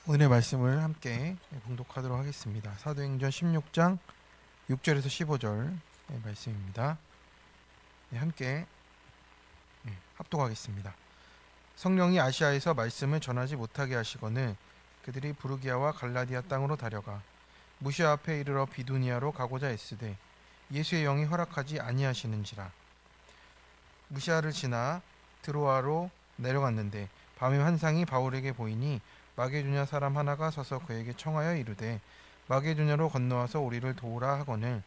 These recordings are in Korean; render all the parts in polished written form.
오늘의 말씀을 함께 봉독하도록 하겠습니다. 사도행전 16장 6절에서 15절 말씀입니다. 함께 합독하겠습니다. 성령이 아시아에서 말씀을 전하지 못하게 하시거늘 그들이 부르기아와 갈라디아 땅으로 다려가 무시아 앞에 이르러 비두니아로 가고자 애쓰되 예수의 영이 허락하지 아니하시는지라. 무시아를 지나 드로아로 내려갔는데 밤에 환상이 바울에게 보이니 마게도냐 사람 하나가 서서 그에게 청하여 이르되 마게도냐로 건너와서 우리를 도우라 하거늘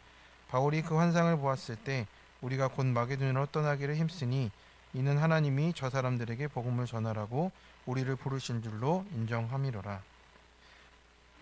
바울이 그 환상을 보았을 때 우리가 곧 마게도냐로 떠나기를 힘쓰니 이는 하나님이 저 사람들에게 복음을 전하라고 우리를 부르신 줄로 인정함이로라.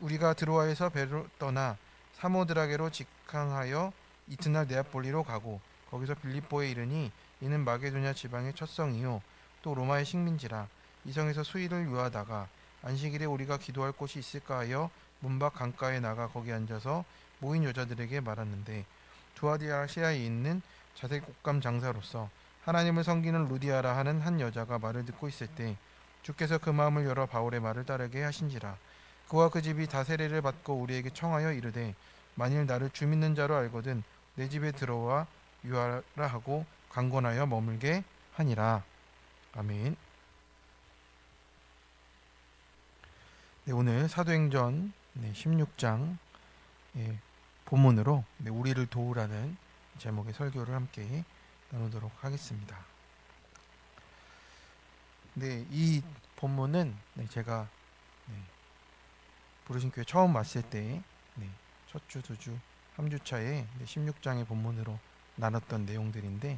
우리가 드로아에서 배로 떠나 사모드라게로 직항하여 이튿날 네아폴리로 가고 거기서 빌립보에 이르니 이는 마게도냐 지방의 첫 성이요 또 로마의 식민지라. 이 성에서 수일을 유하다가 안식일에 우리가 기도할 곳이 있을까 하여 문밖 강가에 나가 거기 앉아서 모인 여자들에게 말하는데 두아디아시아에 있는 자색 옷감 장사로서 하나님을 섬기는 루디아라 하는 한 여자가 말을 듣고 있을 때 주께서 그 마음을 열어 바울의 말을 따르게 하신지라. 그와 그 집이 다 세례를 받고 우리에게 청하여 이르되 만일 나를 주 믿는 자로 알거든 내 집에 들어와 유하라 하고 강권하여 머물게 하니라. 아멘. 오늘 사도행전 16장 본문으로 우리를 도우라는 제목의 설교를 함께 나누도록 하겠습니다. 이 본문은 제가 부르신교회 처음 왔을 때 첫 주, 두 주, 3주차에 16장의 본문으로 나눴던 내용들인데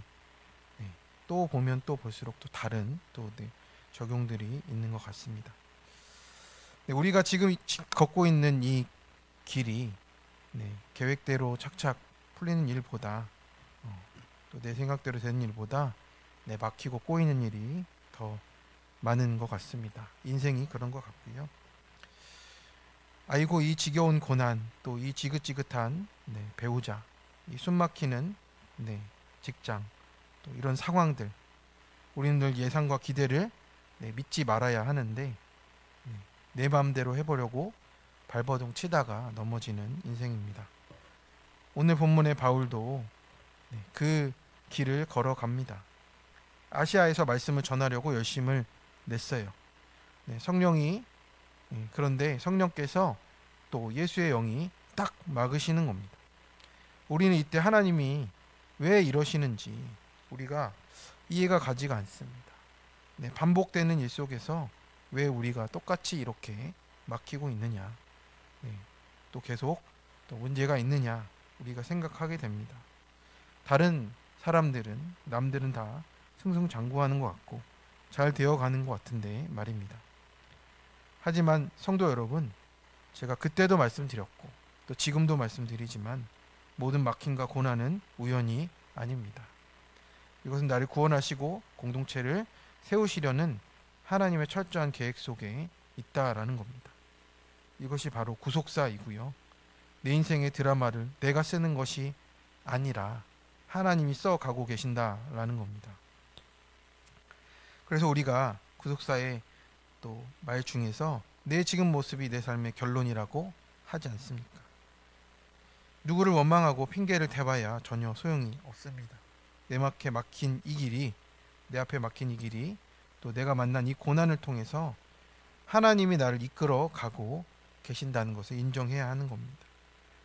또 보면 또 볼수록 또 다른 또 적용들이 있는 것 같습니다. 우리가 지금 걷고 있는 이 길이 계획대로 착착 풀리는 일보다 또 내 생각대로 되는 일보다 막히고 꼬이는 일이 더 많은 것 같습니다. 인생이 그런 것 같고요. 아이고 이 지겨운 고난, 또 이 지긋지긋한 배우자, 이 숨막히는 직장, 또 이런 상황들, 우리는 늘 예상과 기대를 믿지 말아야 하는데 내 마음대로 해보려고 발버둥 치다가 넘어지는 인생입니다. 오늘 본문의 바울도 그 길을 걸어갑니다. 아시아에서 말씀을 전하려고 열심을 냈어요. 성령이 그런데 성령께서 또 예수의 영이 딱 막으시는 겁니다. 우리는 이때 하나님이 왜 이러시는지 우리가 이해가 가지가 않습니다. 반복되는 일 속에서 왜 우리가 똑같이 이렇게 막히고 있느냐, 또 계속 또 문제가 있느냐 우리가 생각하게 됩니다. 다른 사람들은 남들은 다 승승장구하는 것 같고 잘 되어가는 것 같은데 말입니다. 하지만 성도 여러분, 제가 그때도 말씀드렸고 또 지금도 말씀드리지만 모든 막힘과 고난은 우연이 아닙니다. 이것은 나를 구원하시고 공동체를 세우시려는 하나님의 철저한 계획 속에 있다라는 겁니다. 이것이 바로 구속사이고요. 내 인생의 드라마를 내가 쓰는 것이 아니라 하나님이 써가고 계신다라는 겁니다. 그래서 우리가 구속사의 또 말 중에서 내 지금 모습이 내 삶의 결론이라고 하지 않습니까? 누구를 원망하고 핑계를 대봐야 전혀 소용이 없습니다. 내 앞에 막힌 이 길이 또 내가 만난 이 고난을 통해서 하나님이 나를 이끌어 가고 계신다는 것을 인정해야 하는 겁니다.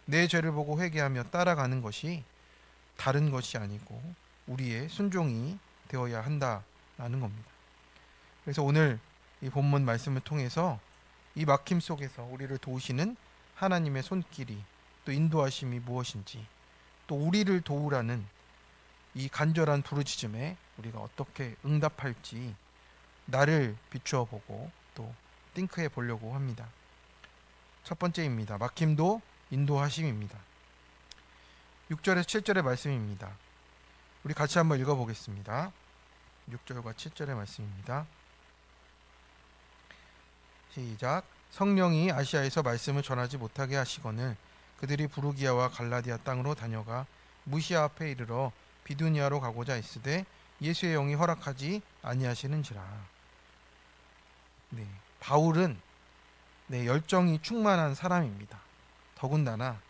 내 죄를 보고 회개하며 따라가는 것이 다른 것이 아니고 우리의 순종이 되어야 한다라는 겁니다. 그래서 오늘 이 본문 말씀을 통해서 이 막힘 속에서 우리를 도우시는 하나님의 손길이 또 인도하심이 무엇인지, 또 우리를 도우라는 이 간절한 부르짖음에 우리가 어떻게 응답할지 나를 비추어 보고 또 띵크해 보려고 합니다. 첫 번째입니다. 막힘도 인도하심입니다. 6절에서 7절의 말씀입니다. 우리 같이 한번 읽어보겠습니다. 6절과 7절의 말씀입니다. 시작. 성령이 아시아에서 말씀을 전하지 못하게 하시거늘 그들이 부르기아와 갈라디아 땅으로 다녀가 무시아 앞에 이르러 비두니아로 가고자 애쓰되 예수의 영이 허락하지 아니하시는지라. 바울은 열정이 충만한 사람입니다. 더군다나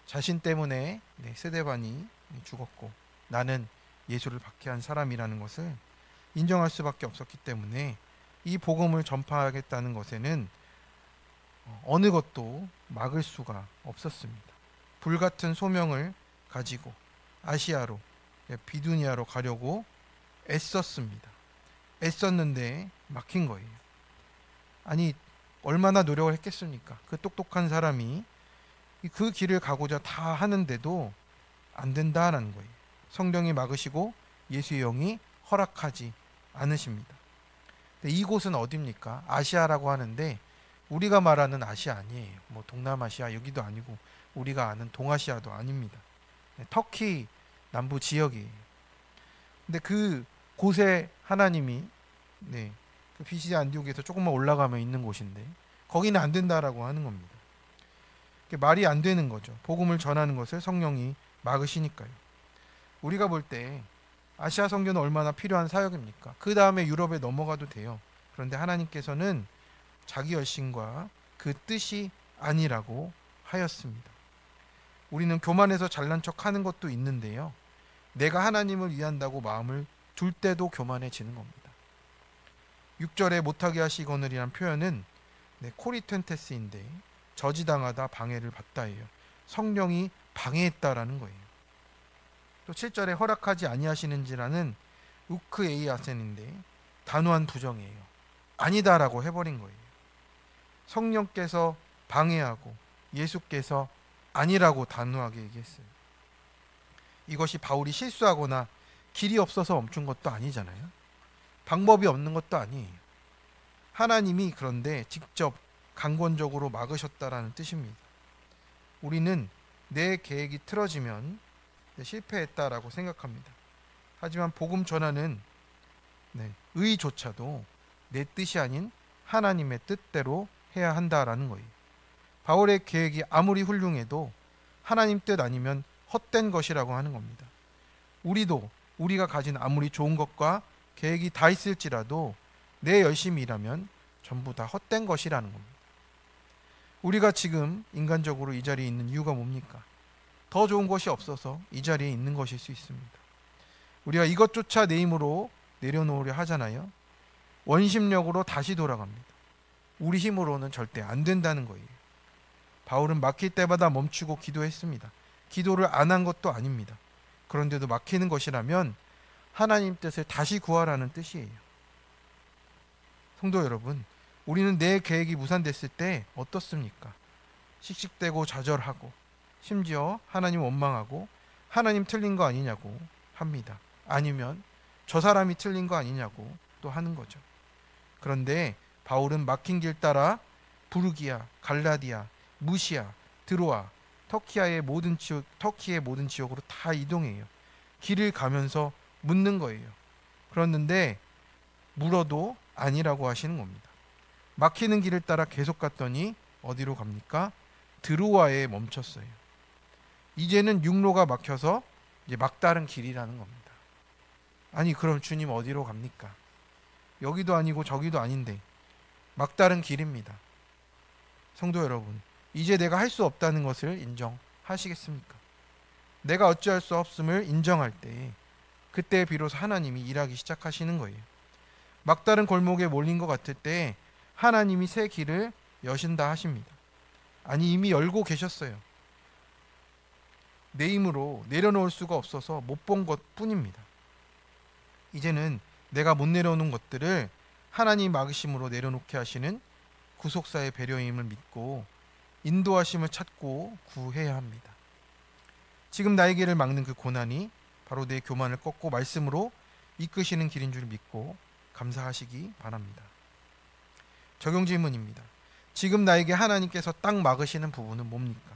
자신 때문에 스데반이 죽었고 나는 예수를 박해한 사람이라는 것을 인정할 수밖에 없었기 때문에 이 복음을 전파하겠다는 것에는 어느 것도 막을 수가 없었습니다. 불같은 소명을 가지고 아시아로, 비두니아로 가려고 애썼습니다. 애썼는데 막힌 거예요. 아니, 얼마나 노력을 했겠습니까? 그 똑똑한 사람이 그 길을 가고자 다 하는데도 안 된다라는 거예요. 성령이 막으시고 예수의 영이 허락하지 않으십니다. 이곳은 어디입니까? 아시아라고 하는데 우리가 말하는 아시아 아니에요. 뭐 동남아시아 여기도 아니고 우리가 아는 동아시아도 아닙니다. 터키 남부 지역이에요. 근데 그 곳에 하나님이 그 비시디 안디옥에서 조금만 올라가면 있는 곳인데 거기는 안 된다라고 하는 겁니다. 말이 안 되는 거죠. 복음을 전하는 것을 성령이 막으시니까요. 우리가 볼 때 아시아 선교는 얼마나 필요한 사역입니까? 그 다음에 유럽에 넘어가도 돼요. 그런데 하나님께서는 자기 열심과 그 뜻이 아니라고 하였습니다. 우리는 교만해서 잘난 척 하는 것도 있는데요. 내가 하나님을 위한다고 마음을 둘 때도 교만해지는 겁니다. 6절에 못하게 하시거늘이란 표현은 코리텐테스인데 저지당하다, 방해를 받다예요. 성령이 방해했다라는 거예요. 또 7절에 허락하지 아니하시는지라는 우크에이아센인데 단호한 부정이에요. 아니다라고 해버린 거예요. 성령께서 방해하고 예수께서 아니라고 단호하게 얘기했어요. 이것이 바울이 실수하거나 길이 없어서 멈춘 것도 아니잖아요. 방법이 없는 것도 아니에요. 하나님이 그런데 직접 강권적으로 막으셨다라는 뜻입니다. 우리는 내 계획이 틀어지면 실패했다라고 생각합니다. 하지만 복음 전하는 의조차도 내 뜻이 아닌 하나님의 뜻대로 해야 한다라는 거예요. 바울의 계획이 아무리 훌륭해도 하나님 뜻 아니면 헛된 것이라고 하는 겁니다. 우리가 가진 아무리 좋은 것과 계획이 다 있을지라도 내 열심히 일하면 전부 다 헛된 것이라는 겁니다. 우리가 지금 인간적으로 이 자리에 있는 이유가 뭡니까? 더 좋은 것이 없어서 이 자리에 있는 것일 수 있습니다. 우리가 이것조차 내 힘으로 내려놓으려 하잖아요. 원심력으로 다시 돌아갑니다. 우리 힘으로는 절대 안 된다는 거예요. 바울은 막힐 때마다 멈추고 기도했습니다. 기도를 안 한 것도 아닙니다. 그런데도 막히는 것이라면 하나님 뜻을 다시 구하라는 뜻이에요. 성도 여러분, 우리는 내 계획이 무산됐을 때 어떻습니까? 씩씩대고 좌절하고 심지어 하나님 원망하고 하나님 틀린 거 아니냐고 합니다. 아니면 저 사람이 틀린 거 아니냐고 또 하는 거죠. 그런데 바울은 막힌 길 따라 부르기아, 갈라디아, 무시아, 드로아, 터키의 모든 지역으로 다 이동해요. 길을 가면서 묻는 거예요. 그랬는데 물어도 아니라고 하시는 겁니다. 막히는 길을 따라 계속 갔더니 어디로 갑니까? 드로아에 멈췄어요. 이제는 육로가 막혀서 이제 막다른 길이라는 겁니다. 아니, 그럼 주님 어디로 갑니까? 여기도 아니고 저기도 아닌데 막다른 길입니다. 성도 여러분, 이제 내가 할 수 없다는 것을 인정하시겠습니까? 내가 어찌할 수 없음을 인정할 때 그때 비로소 하나님이 일하기 시작하시는 거예요. 막다른 골목에 몰린 것 같을 때 하나님이 새 길을 여신다 하십니다. 아니, 이미 열고 계셨어요. 내 힘으로 내려놓을 수가 없어서 못 본 것뿐입니다. 이제는 내가 못 내려놓은 것들을 하나님 막으심으로 내려놓게 하시는 구속사의 배려임을 믿고 인도하심을 찾고 구해야 합니다. 지금 나의 길을 막는 그 고난이 바로 내 교만을 꺾고 말씀으로 이끄시는 길인 줄 믿고 감사하시기 바랍니다. 적용 질문입니다. 지금 나에게 하나님께서 딱 막으시는 부분은 뭡니까?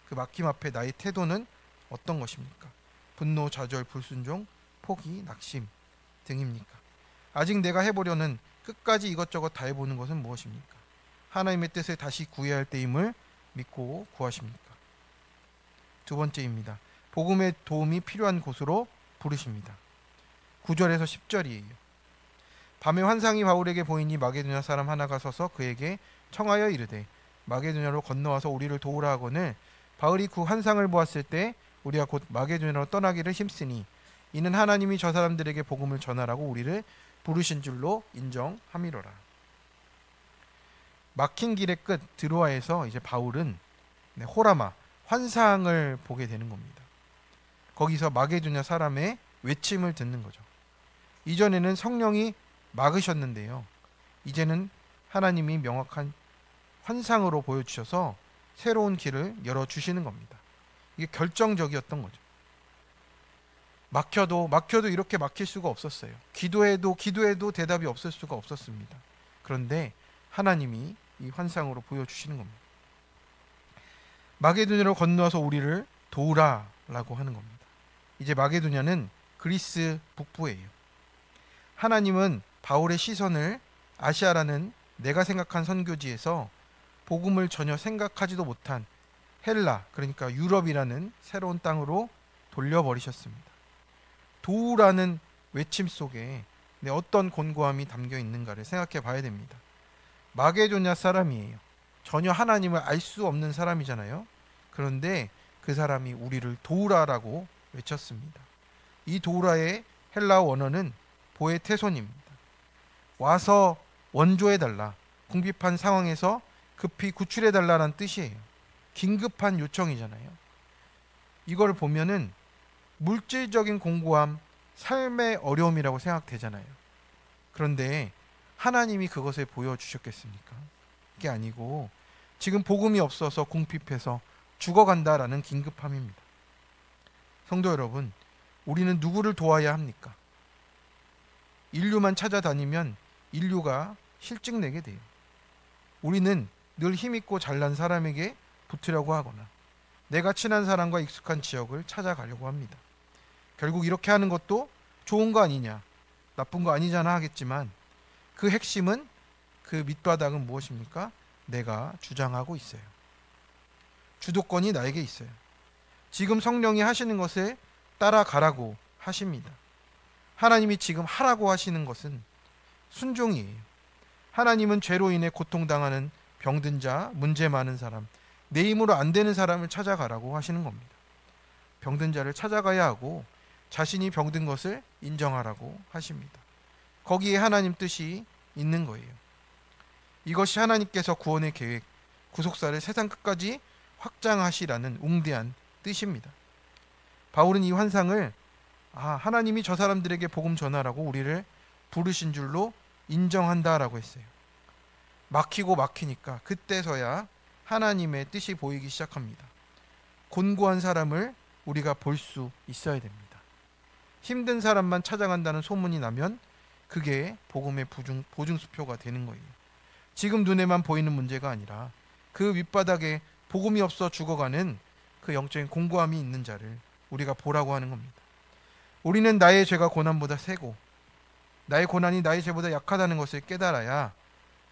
그 막힘 앞에 나의 태도는 어떤 것입니까? 분노, 좌절, 불순종, 포기, 낙심 등입니까? 아직 내가 해보려는 끝까지 이것저것 다 해보는 것은 무엇입니까? 하나님의 뜻을 다시 구해야 할 때임을 믿고 구하십니까? 두 번째입니다. 복음의 도움이 필요한 곳으로 부르십니다. 9절에서 10절이에요. 밤에 환상이 바울에게 보이니 마게도냐 사람 하나가 서서 그에게 청하여 이르되 마게도냐로 건너와서 우리를 도우라 하거늘 바울이 그 환상을 보았을 때 우리가 곧 마게도냐로 떠나기를 힘쓰니 이는 하나님이 저 사람들에게 복음을 전하라고 우리를 부르신 줄로 인정함이로라. 막힌 길의 끝 드로아에서 이제 바울은 호라마 환상을 보게 되는 겁니다. 거기서 마게도냐 사람의 외침을 듣는 거죠. 이전에는 성령이 막으셨는데요. 이제는 하나님이 명확한 환상으로 보여주셔서 새로운 길을 열어주시는 겁니다. 이게 결정적이었던 거죠. 막혀도 이렇게 막힐 수가 없었어요. 기도해도 대답이 없을 수가 없었습니다. 그런데 하나님이 이 환상으로 보여주시는 겁니다. 마게도냐로 건너와서 우리를 도우라 라고 하는 겁니다. 이제 마게도냐는 그리스 북부예요. 하나님은 바울의 시선을 아시아라는 내가 생각한 선교지에서 복음을 전혀 생각하지도 못한 헬라, 그러니까 유럽이라는 새로운 땅으로 돌려버리셨습니다. 도우라는 외침 속에 어떤 곤고함이 담겨 있는가를 생각해 봐야 됩니다. 마게도냐 사람이에요. 전혀 하나님을 알 수 없는 사람이잖아요. 그런데 그 사람이 우리를 도우라라고 외쳤습니다. 이 도우라의 헬라어 원어는 보에테손입니다. 와서 원조해달라, 궁핍한 상황에서 급히 구출해달라는 뜻이에요. 긴급한 요청이잖아요. 이걸 보면은 물질적인 공고함, 삶의 어려움이라고 생각되잖아요. 그런데 하나님이 그것을 보여주셨겠습니까? 그게 아니고 지금 복음이 없어서 궁핍해서 죽어간다라는 긴급함입니다. 성도 여러분, 우리는 누구를 도와야 합니까? 인류만 찾아다니면 인류가 실증내게 돼요. 우리는 늘 힘있고 잘난 사람에게 붙으려고 하거나 내가 친한 사람과 익숙한 지역을 찾아가려고 합니다. 결국 이렇게 하는 것도 좋은 거 아니냐, 나쁜 거 아니잖아 하겠지만 그 핵심은, 그 밑바닥은 무엇입니까? 내가 주장하고 있어요. 주도권이 나에게 있어요. 지금 성령이 하시는 것을 따라가라고 하십니다. 하나님이 지금 하라고 하시는 것은 순종이에요. 하나님은 죄로 인해 고통당하는 병든 자, 문제 많은 사람, 내 힘으로 안 되는 사람을 찾아가라고 하시는 겁니다. 병든 자를 찾아가야 하고 자신이 병든 것을 인정하라고 하십니다. 거기에 하나님 뜻이 있는 거예요. 이것이 하나님께서 구원의 계획, 구속사를 세상 끝까지 확장하시라는 웅대한 뜻입니다. 바울은 이 환상을 하나님이 저 사람들에게 복음 전하라고 우리를 부르신 줄로 인정한다라고 했어요. 막히니까 그때서야 하나님의 뜻이 보이기 시작합니다. 곤고한 사람을 우리가 볼 수 있어야 됩니다. 힘든 사람만 찾아간다는 소문이 나면 그게 복음의 보증수표가 되는 거예요. 지금 눈에만 보이는 문제가 아니라 그 밑바닥에 복음이 없어 죽어가는 그 영적인 공고함이 있는 자를 우리가 보라고 하는 겁니다. 우리는 나의 죄가 고난보다 세고 나의 고난이 나의 죄보다 약하다는 것을 깨달아야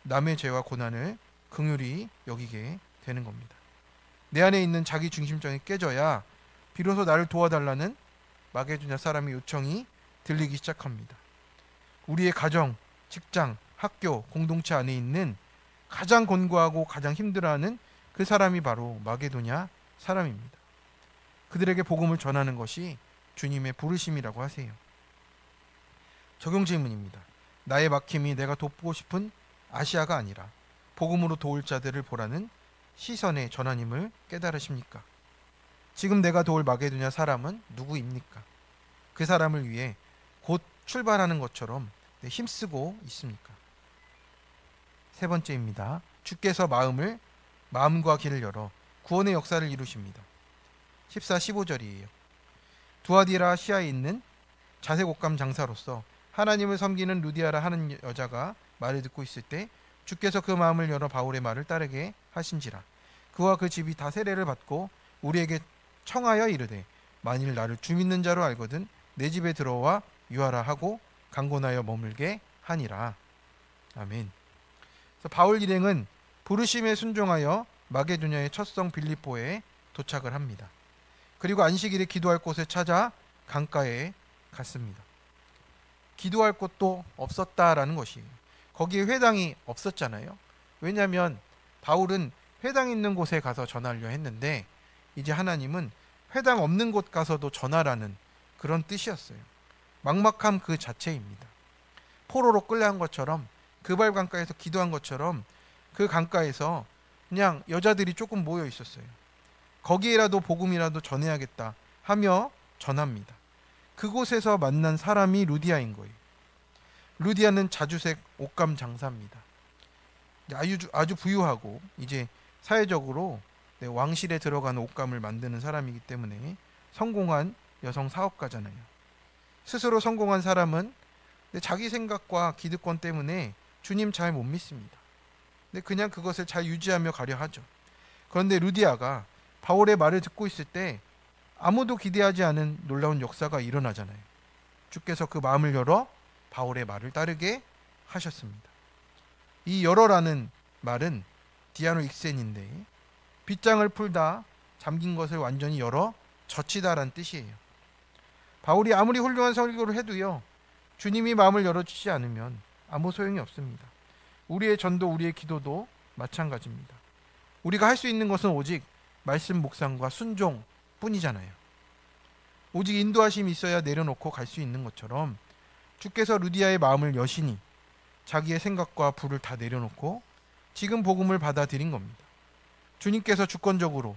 남의 죄와 고난을 긍휼히 여기게 되는 겁니다. 내 안에 있는 자기 중심성이 깨져야 비로소 나를 도와달라는 마게도냐 사람의 요청이 들리기 시작합니다. 우리의 가정, 직장, 학교, 공동체 안에 있는 가장 곤고하고 가장 힘들어하는 그 사람이 바로 마게도냐 사람입니다. 그들에게 복음을 전하는 것이 주님의 부르심이라고 하세요. 적용 질문입니다. 나의 막힘이 내가 돕고 싶은 아시아가 아니라 복음으로 도울 자들을 보라는 시선의 전하님을 깨달으십니까? 지금 내가 도울 마게도냐 사람은 누구입니까? 그 사람을 위해 곧 출발하는 것처럼 힘쓰고 있습니까? 세 번째입니다. 주께서 마음과 길을 열어 구원의 역사를 이루십니다. 14, 15절이에요. 두아디라시아에 있는 자색옷감 장사로서 하나님을 섬기는 루디아라 하는 여자가 말을 듣고 있을 때 주께서 그 마음을 열어 바울의 말을 따르게 하신지라. 그와 그 집이 다 세례를 받고 우리에게 청하여 이르되 만일 나를 주 믿는 자로 알거든 내 집에 들어와 유하라 하고 강권하여 머물게 하니라. 아멘. 그래서 바울 일행은 부르심에 순종하여 마게도냐의 첫성 빌립보에 도착을 합니다. 그리고 안식일에 기도할 곳을 찾아 강가에 갔습니다. 기도할 곳도 없었다라는 것이에요. 거기에 회당이 없었잖아요. 왜냐하면 바울은 회당 있는 곳에 가서 전하려 했는데 이제 하나님은 회당 없는 곳 가서도 전하라는 그런 뜻이었어요. 막막함 그 자체입니다. 포로로 끌려간 것처럼, 그발 강가에서 기도한 것처럼 그 강가에서 그냥 여자들이 조금 모여 있었어요. 거기에라도 복음이라도 전해야겠다 하며 전합니다. 그곳에서 만난 사람이 루디아인 거예요. 루디아는 자주색 옷감 장사입니다. 아주 부유하고 이제 사회적으로 왕실에 들어가는 옷감을 만드는 사람이기 때문에 성공한 여성 사업가잖아요. 스스로 성공한 사람은 자기 생각과 기득권 때문에 주님 잘 못 믿습니다. 근데 그냥 그것을 잘 유지하며 가려 하죠. 그런데 루디아가 바울의 말을 듣고 있을 때 아무도 기대하지 않은 놀라운 역사가 일어나잖아요. 주께서 그 마음을 열어 바울의 말을 따르게 하셨습니다. 이 열어라는 말은 디아노 익센인데 빗장을 풀다 잠긴 것을 완전히 열어 젖히다라는 뜻이에요. 바울이 아무리 훌륭한 설교를 해도요, 주님이 마음을 열어주지 않으면 아무 소용이 없습니다. 우리의 전도, 우리의 기도도 마찬가지입니다. 우리가 할 수 있는 것은 오직 말씀 묵상과 순종 뿐이잖아요. 오직 인도하심이 있어야 내려놓고 갈 수 있는 것처럼 주께서 루디아의 마음을 여시니 자기의 생각과 부를 다 내려놓고 지금 복음을 받아들인 겁니다. 주님께서 주권적으로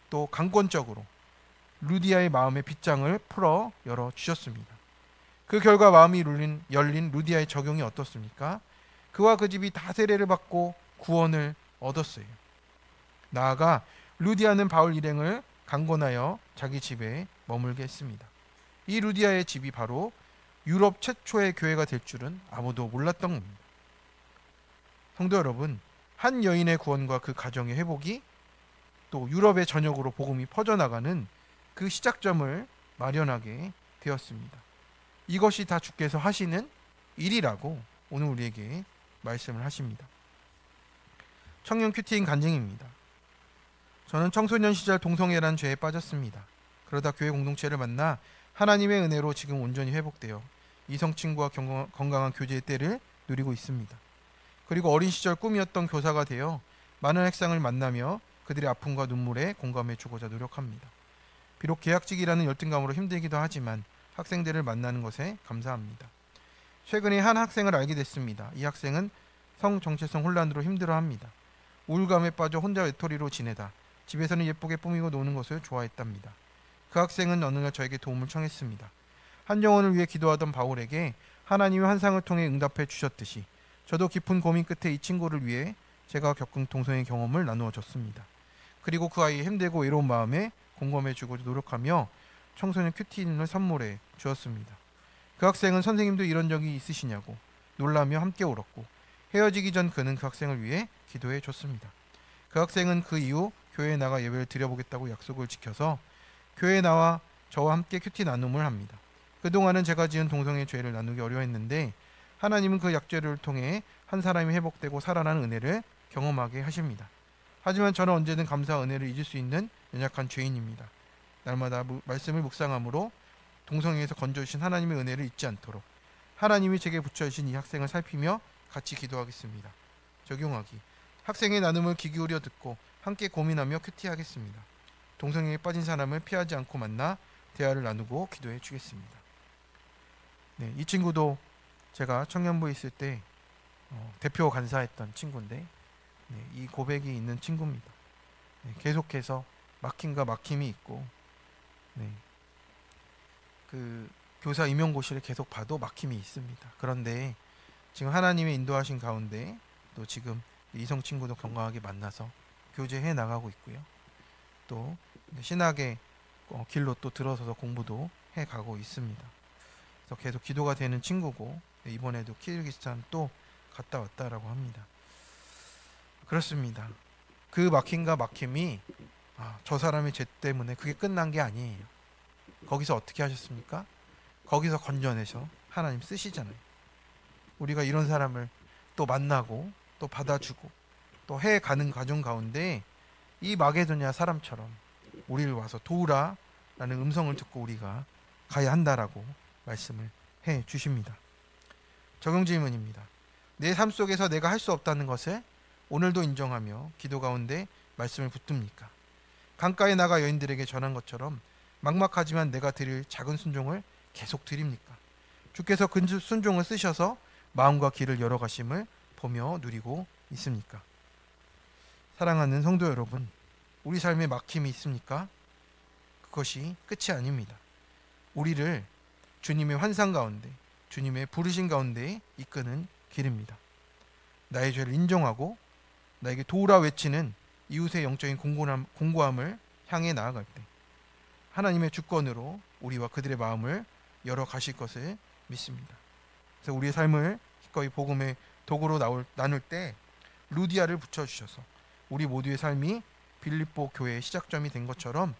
또 강권적으로 루디아의 마음의 빗장을 풀어 열어주셨습니다. 그 결과 마음이 열린 루디아의 적용이 어떻습니까? 그와 그 집이 다 세례를 받고 구원을 얻었어요. 나아가 루디아는 바울 일행을 강권하여 자기 집에 머물게 했습니다. 이 루디아의 집이 바로 유럽 최초의 교회가 될 줄은 아무도 몰랐던 겁니다. 성도 여러분, 한 여인의 구원과 그 가정의 회복이 또 유럽의 전역으로 복음이 퍼져나가는 그 시작점을 마련하게 되었습니다. 이것이 다 주께서 하시는 일이라고 오늘 우리에게 말씀을 하십니다. 청년 큐티인 간증입니다. 저는 청소년 시절 동성애라는 죄에 빠졌습니다. 그러다 교회 공동체를 만나 하나님의 은혜로 지금 온전히 회복되어 이성 친구와 건강한 교제의 때를 누리고 있습니다. 그리고 어린 시절 꿈이었던 교사가 되어 많은 학생을 만나며 그들의 아픔과 눈물에 공감해 주고자 노력합니다. 비록 계약직이라는 열등감으로 힘들기도 하지만 학생들을 만나는 것에 감사합니다. 최근에 한 학생을 알게 됐습니다. 이 학생은 성 정체성 혼란으로 힘들어합니다. 우울감에 빠져 혼자 외톨이로 지내다 집에서는 예쁘게 꾸미고 노는 것을 좋아했답니다. 그 학생은 어느 날 저에게 도움을 청했습니다. 한 영혼을 위해 기도하던 바울에게 하나님의 환상을 통해 응답해 주셨듯이 저도 깊은 고민 끝에 이 친구를 위해 제가 겪은 동성애 경험을 나누어 줬습니다. 그리고 그 아이의 힘들고 외로운 마음에 공감해 주고 노력하며 청소년 큐티인을 선물해 주었습니다. 그 학생은 선생님도 이런 적이 있으시냐고 놀라며 함께 울었고 헤어지기 전 그는 그 학생을 위해 기도해 줬습니다. 그 학생은 그 이후 교회에 나가 예배를 드려보겠다고 약속을 지켜서 교회에 나와 저와 함께 큐티 나눔을 합니다. 그동안은 제가 지은 동성애 죄를 나누기 어려웠는데 하나님은 그 약죄를 통해 한 사람이 회복되고 살아나는 은혜를 경험하게 하십니다. 하지만 저는 언제든 감사와 은혜를 잊을 수 있는 연약한 죄인입니다. 날마다 말씀을 묵상함으로 동성애에서 건져주신 하나님의 은혜를 잊지 않도록 하나님이 제게 붙여주신 이 학생을 살피며 같이 기도하겠습니다. 적용하기. 학생의 나눔을 귀 기울여 듣고 함께 고민하며 큐티하겠습니다. 동성애에 빠진 사람을 피하지 않고 만나 대화를 나누고 기도해 주겠습니다. 네, 이 친구도 제가 청년부에 있을 때 대표 간사했던 친구인데 이 고백이 있는 친구입니다. 계속해서 막힘과 막힘이 있고 그 교사 임용고시를 계속 봐도 막힘이 있습니다. 그런데 지금 하나님의 인도하신 가운데 또 지금 이성 친구도 건강하게 만나서 교제해 나가고 있고요. 또 신학의 길로 또 들어서서 공부도 해가고 있습니다. 그래서 계속 기도가 되는 친구고 이번에도 키르기스탄 또 갔다 왔다라고 합니다. 그렇습니다. 그 막힘과 막힘이 저 사람의 죄 때문에 그게 끝난 게 아니에요. 거기서 어떻게 하셨습니까? 거기서 건져내서 하나님 쓰시잖아요. 우리가 이런 사람을 또 만나고 또 받아주고 또 해가는 과정 가운데 이 마게도냐 사람처럼 우리를 와서 도우라 라는 음성을 듣고 우리가 가야 한다라고 말씀을 해 주십니다. 적용 질문입니다. 내 삶 속에서 내가 할 수 없다는 것을 오늘도 인정하며 기도 가운데 말씀을 붙듭니까? 강가에 나가 여인들에게 전한 것처럼 막막하지만 내가 드릴 작은 순종을 계속 드립니까? 주께서 그 순종을 쓰셔서 마음과 길을 열어가심을 보며 누리고 있습니까? 사랑하는 성도 여러분, 우리 삶에 막힘이 있습니까? 그것이 끝이 아닙니다. 우리를 주님의 환상 가운데, 주님의 부르신 가운데 이끄는 길입니다. 나의 죄를 인정하고 나에게 도우라 외치는 이웃의 영적인 공고함을 향해 나아갈 때 하나님의 주권으로 우리와 그들의 마음을 열어 가실 것을 믿습니다. 그래서 우리의 삶을 기꺼이 복음의 도구로 나눌 때 루디아를 붙여주셔서 우리 모두의 삶이 빌립보 교회의 시작점이 된 것처럼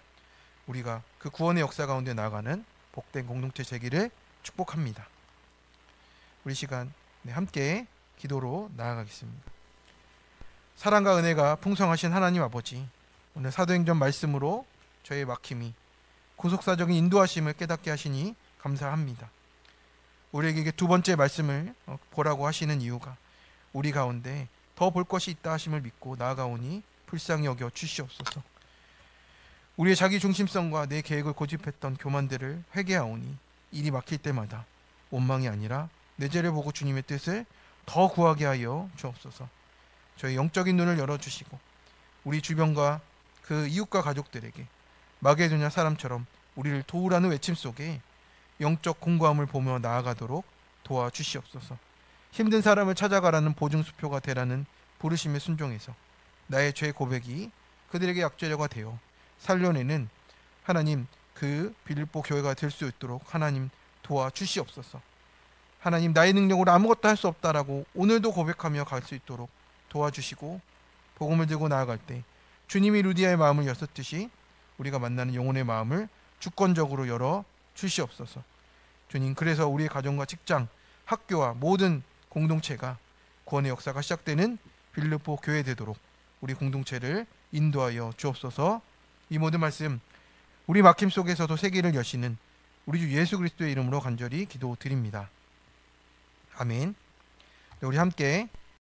우리가 그 구원의 역사 가운데 나아가는 복된 공동체 되기를 축복합니다. 우리 시간 함께 기도로 나아가겠습니다. 사랑과 은혜가 풍성하신 하나님 아버지, 오늘 사도행전 말씀으로 저의 막힘이 구속사적인 인도하심을 깨닫게 하시니 감사합니다. 우리에게 두 번째 말씀을 보라고 하시는 이유가 우리 가운데 더 볼 것이 있다 하심을 믿고 나아가오니 불쌍히 여겨 주시옵소서. 우리의 자기 중심성과 내 계획을 고집했던 교만들을 회개하오니 일이 막힐 때마다 원망이 아니라 내 죄를 보고 주님의 뜻을 더 구하게 하여 주옵소서. 저희 영적인 눈을 열어주시고 우리 주변과 그 이웃과 가족들에게 마게도냐 사람처럼 우리를 도우라는 외침 속에 영적 공고함을 보며 나아가도록 도와주시옵소서. 힘든 사람을 찾아가라는 보증수표가 되라는 부르심에 순종해서 나의 죄 고백이 그들에게 약재료가 되어 살려내는 하나님 그 빌립보 교회가 될 수 있도록 하나님 도와주시옵소서. 하나님 나의 능력으로 아무것도 할 수 없다라고 오늘도 고백하며 갈 수 있도록 도와주시고 복음을 들고 나아갈 때 주님이 루디아의 마음을 여셨듯이 우리가 만나는 영혼의 마음을 주권적으로 열어 주시옵소서. 주님, 그래서 우리의 가정과 직장, 학교와 모든 공동체가 구원의 역사가 시작되는 빌립보 교회 되도록 우리 공동체를 인도하여 주옵소서. 이 모든 말씀 우리 막힘 속에서도 세계를 여시는 우리 주 예수 그리스도의 이름으로 간절히 기도드립니다. 아멘. 우리 함께